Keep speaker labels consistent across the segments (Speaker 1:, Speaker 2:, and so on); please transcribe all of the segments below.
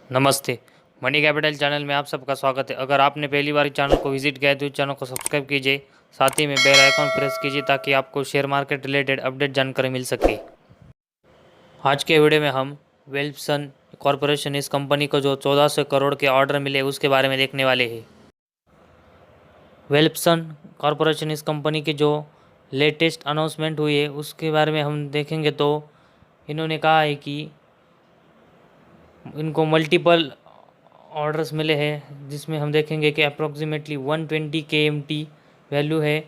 Speaker 1: नमस्ते। Money capital channel में आप सबका स्वागत है। अगर आपने पहली बार चैनल को विजिट किया है तो चैनल को सब्सक्राइब कीजिए, साथ ही में बेल आइकॉन प्रेस कीजिए ताकि आपको शेयर मार्केट रिलेटेड अपडेट जानकारी मिल सके। आज के वीडियो में हम वेल्सन कॉरपोरेशन, इस कंपनी को जो 1400 करोड़ के ऑर्डर मिले उसके बारे में देखने वाले हैं। वेल्सन कॉरपोरेशन, इस कंपनी की जो लेटेस्ट अनाउंसमेंट हुई है उसके बारे में हम देखेंगे तो इन्होंने कहा है कि इनको मल्टीपल ऑर्डर्स मिले हैं, जिसमें हम देखेंगे कि अप्रॉक्सीमेटली 120 KMT वैल्यू है।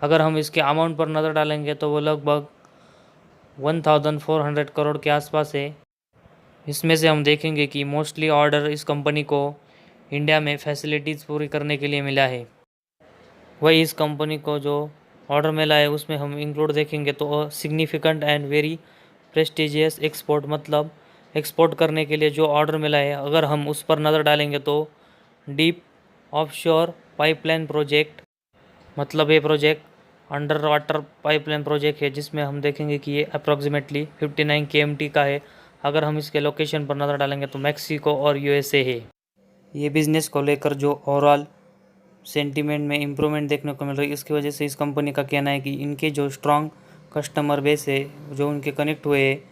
Speaker 1: अगर हम इसके अमाउंट पर नज़र डालेंगे तो वो लगभग 1400 करोड़ के आसपास है। इसमें से हम देखेंगे कि मोस्टली ऑर्डर इस कंपनी को इंडिया में फैसिलिटीज़ पूरी करने के लिए मिला है। वही इस कंपनी को जो ऑर्डर मिला है उसमें हम इंक्लूड देखेंगे तो significant and very prestigious export, मतलब एक्सपोर्ट करने के लिए जो ऑर्डर मिला है, अगर हम उस पर नज़र डालेंगे तो डीप ऑफशोर पाइपलाइन प्रोजेक्ट, मतलब ये project under water pipeline project है, जिसमें हम देखेंगे कि ये अप्रॉक्सीमेटली 59 KMT का है। अगर हम इसके लोकेशन पर नज़र डालेंगे तो मैक्सिको और USA है। ये बिज़नेस को लेकर जो ओवरऑल सेंटीमेंट में इम्प्रूवमेंट देखने को मिल रही है, इसकी वजह से इस कंपनी का कहना है कि इनके जो स्ट्रॉन्ग कस्टमर बेस है, जो उनके कनेक्ट हुए हैं,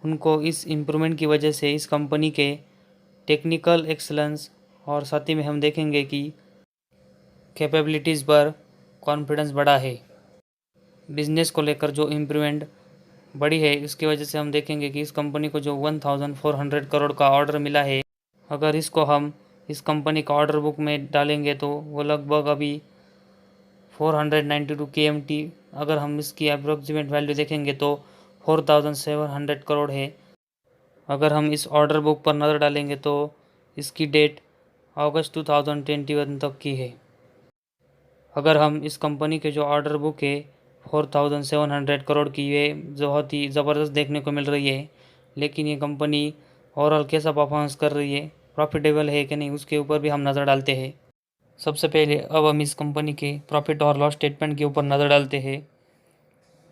Speaker 1: उनको इस इम्प्रूवमेंट की वजह से इस कंपनी के टेक्निकल एक्सलेंस और साथ ही में हम देखेंगे कि कैपेबिलिटीज़ पर कॉन्फिडेंस बढ़ा है। बिज़नेस को लेकर जो इम्प्रूवमेंट बढ़ी है, इसकी वजह से हम देखेंगे कि इस कंपनी को जो 1400 करोड़ का ऑर्डर मिला है, अगर इसको हम इस कंपनी का ऑर्डर बुक में डालेंगे तो वो लगभग अभी 492 KMT, अगर हम इसकी अप्रोक्सीमेट वैल्यू देखेंगे तो 4700 करोड़ है। अगर हम इस ऑर्डर बुक पर नज़र डालेंगे तो इसकी डेट अगस्त 2021 तक की है। अगर हम इस कंपनी के जो ऑर्डर बुक है 4700 करोड़ की, ये बहुत ही ज़बरदस्त देखने को मिल रही है। लेकिन ये कंपनी ओवरऑल कैसा परफॉर्मेंस कर रही है, प्रॉफिटेबल है कि नहीं, उसके ऊपर भी हम नज़र डालते हैं। सबसे पहले अब हम इस कंपनी के प्रॉफिट और लॉस स्टेटमेंट के ऊपर नज़र डालते हैं।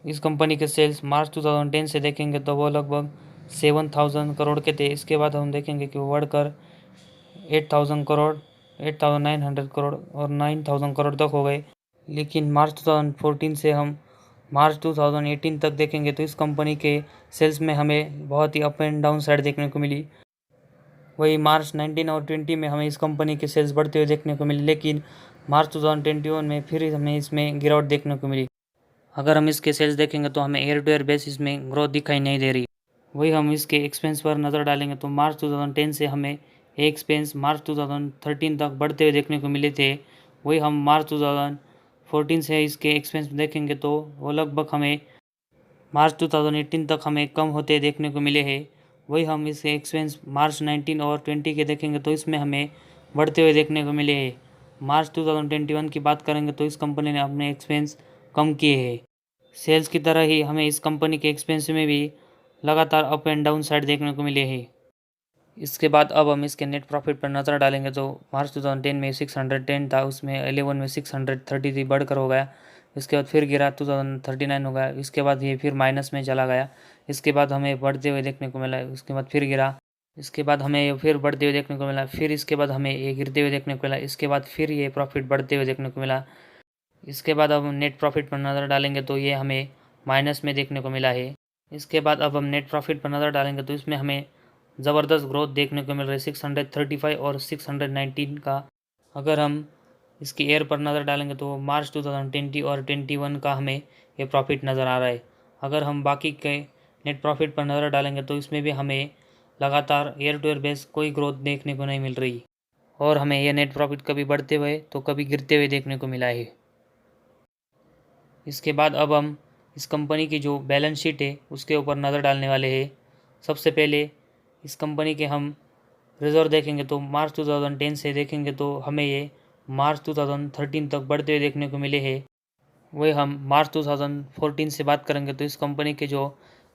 Speaker 1: इस कंपनी के सेल्स मार्च 2010 से देखेंगे तो वो लगभग 7000 करोड़ के थे। इसके बाद हम देखेंगे कि वो बढ़कर 8000 करोड़, 8900 करोड़ और 9000 करोड़ तक हो गए। लेकिन मार्च 2014 से हम मार्च 2018 तक देखेंगे तो इस कंपनी के सेल्स में हमें बहुत ही अप एंड डाउन साइड देखने को मिली। वही मार्च 19 और 20 में हमें इस कंपनी के सेल्स बढ़ते हुए देखने को मिले, लेकिन मार्च 2021 में फिर हमें इसमें गिरावट देखने को मिली। अगर हम इसके सेल्स देखेंगे तो हमें ईयर टू ईयर बेसिस में ग्रोथ दिखाई नहीं दे रही। वही हम इसके एक्सपेंस पर नज़र डालेंगे तो मार्च 2010 से हमें एक्सपेंस मार्च 2013 तक बढ़ते हुए देखने को मिले थे। वही हम मार्च 2014 से इसके एक्सपेंस देखेंगे तो वो लगभग हमें मार्च 2018 तक हमें कम होते देखने को मिले हैं। वही हम इसके एक्सपेंस मार्च 19 और 20 के देखेंगे तो इसमें हमें बढ़ते हुए देखने को मिले हैं। मार्च 2021 की बात करेंगे तो इस कंपनी ने अपने एक्सपेंस कम किए हैं। सेल्स की तरह ही हमें इस कंपनी के एक्सपेंस में भी लगातार अप एंड डाउन साइड देखने को मिले हैं। इसके बाद अब हम इसके नेट प्रॉफिट पर नज़र डालेंगे तो मार्च 2010 में 610 था, उसमें 11 में 633 बढ़कर हो गया। इसके बाद फिर गिरा 2039 हो गया। इसके बाद ये फिर माइनस में चला गया। इसके बाद हमें बढ़ते हुए देखने को मिला। उसके बाद फिर गिरा। इसके बाद हमें ये फिर बढ़ते हुए देखने को मिला। फिर इसके बाद हमें ये गिरते हुए देखने को मिला। इसके बाद फिर ये प्रॉफिट बढ़ते हुए देखने को मिला। इसके बाद अब हम नेट प्रॉफिट पर नज़र डालेंगे तो ये हमें माइनस में देखने को मिला है। इसके बाद अब हम नेट प्रॉफिट पर नज़र डालेंगे तो इसमें हमें ज़बरदस्त ग्रोथ देखने को मिल रही है, 635 और 619 का। अगर हम इसकी ईयर पर नज़र डालेंगे तो मार्च 2020 और 21 का हमें ये प्रॉफिट नज़र आ रहा है। अगर हम बाकी के नेट प्रॉफिट पर नज़र डालेंगे तो इसमें भी हमें लगातार ईयर टू ईयर बेस कोई ग्रोथ देखने को नहीं मिल रही, और हमें यह नेट प्रॉफिट कभी बढ़ते हुए तो कभी गिरते हुए देखने को मिला है। इसके बाद अब हम इस कंपनी की जो बैलेंस शीट है उसके ऊपर नज़र डालने वाले हैं। सबसे पहले इस कंपनी के हम रिजर्व देखेंगे तो मार्च 2010 से देखेंगे तो हमें ये मार्च 2013 तक बढ़ते हुए देखने को मिले हैं। वही हम मार्च 2014 से बात करेंगे तो इस कंपनी के जो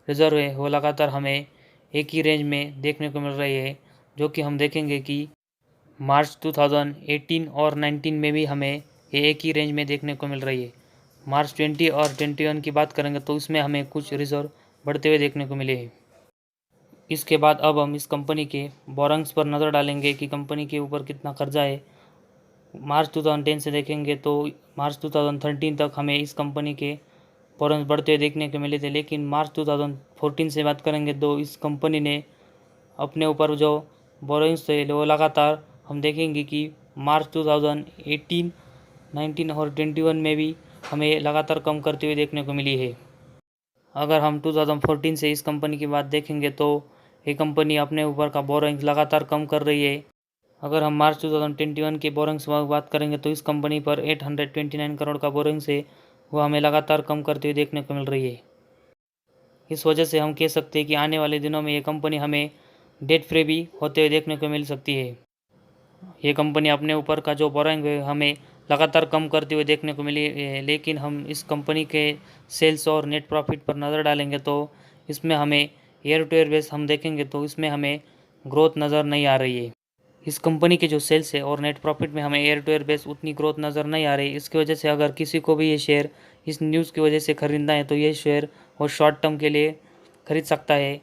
Speaker 1: रिजर्व है वो लगातार हमें एक ही रेंज में देखने को मिल रही है, जो कि हम देखेंगे कि मार्च 2018 और 19 में भी हमें ये एक ही रेंज में देखने को मिल रही है। मार्च 20 और 21 की बात करेंगे तो इसमें हमें कुछ रिजर्व बढ़ते हुए देखने को मिले हैं। इसके बाद अब हम इस कंपनी के बोरोइंग्स पर नज़र डालेंगे कि कंपनी के ऊपर कितना कर्जा है। मार्च 2010 से देखेंगे तो मार्च 2013 तक हमें इस कंपनी के बोरोइंग्स बढ़ते हुए देखने को मिले थे, लेकिन मार्च 2014 से बात करेंगे तो इस कंपनी ने अपने ऊपर जो बोरोइंग्स थे वो लगातार हम देखेंगे कि मार्च 2018, 19 और 21 में भी हमें लगातार कम करते हुए देखने को मिली है। अगर हम 2014 से इस कंपनी की बात देखेंगे तो ये कंपनी अपने ऊपर का बोरोइंग्स लगातार कम कर रही है। अगर हम मार्च 2021 के बोरोइंग्स की बात करेंगे तो इस कंपनी पर 829 करोड़ का बोरोइंग्स है, वो हमें लगातार कम करते हुए देखने को मिल रही है। इस वजह से हम कह सकते हैं कि आने वाले दिनों में ये कंपनी हमें डेट फ्री भी होते हुए देखने को मिल सकती है। ये कंपनी अपने ऊपर का जो बोरोइंग है हमें लगातार कम करते हुए देखने को मिली है, लेकिन हम इस कंपनी के सेल्स और नेट प्रॉफिट पर नज़र डालेंगे तो इसमें हमें ईयर टू ईयर बेस हम देखेंगे तो इसमें हमें ग्रोथ नज़र नहीं आ रही है। इस कंपनी के जो सेल्स है और नेट प्रॉफिट में हमें ईयर टू ईयर बेस उतनी ग्रोथ नज़र नहीं आ रही। इसकी वजह से अगर किसी को भी ये शेयर इस न्यूज़ की वजह से ख़रीदना है तो ये शेयर वो शॉर्ट टर्म के लिए ख़रीद सकता है।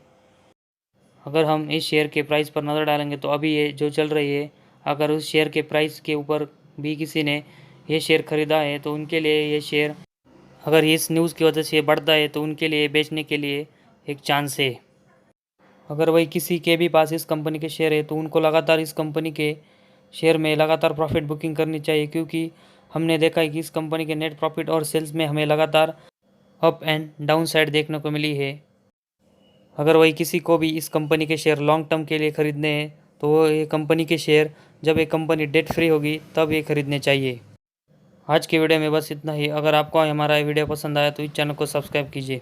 Speaker 1: अगर हम इस शेयर के प्राइस पर नज़र डालेंगे तो अभी ये जो चल रही है, अगर उस शेयर के प्राइस के ऊपर भी किसी ने ये शेयर ख़रीदा है तो उनके लिए ये शेयर अगर इस न्यूज़ की वजह से बढ़ता है तो उनके लिए बेचने के लिए एक चांस है। अगर वही किसी के भी पास इस कंपनी के शेयर है तो उनको लगातार इस कंपनी के शेयर में लगातार प्रॉफिट बुकिंग करनी चाहिए, क्योंकि हमने देखा है कि इस कंपनी के नेट प्रॉफिट और सेल्स में हमें लगातार अप एंड डाउन साइड देखने को मिली है। अगर वही किसी को भी इस कंपनी के शेयर लॉन्ग टर्म के लिए ख़रीदने हैं तो वो ये कंपनी के शेयर जब ये कंपनी डेट फ्री होगी तब ये ख़रीदने चाहिए। आज की वीडियो में बस इतना ही। अगर आपको हमारा वीडियो पसंद आया तो इस चैनल को सब्सक्राइब कीजिए।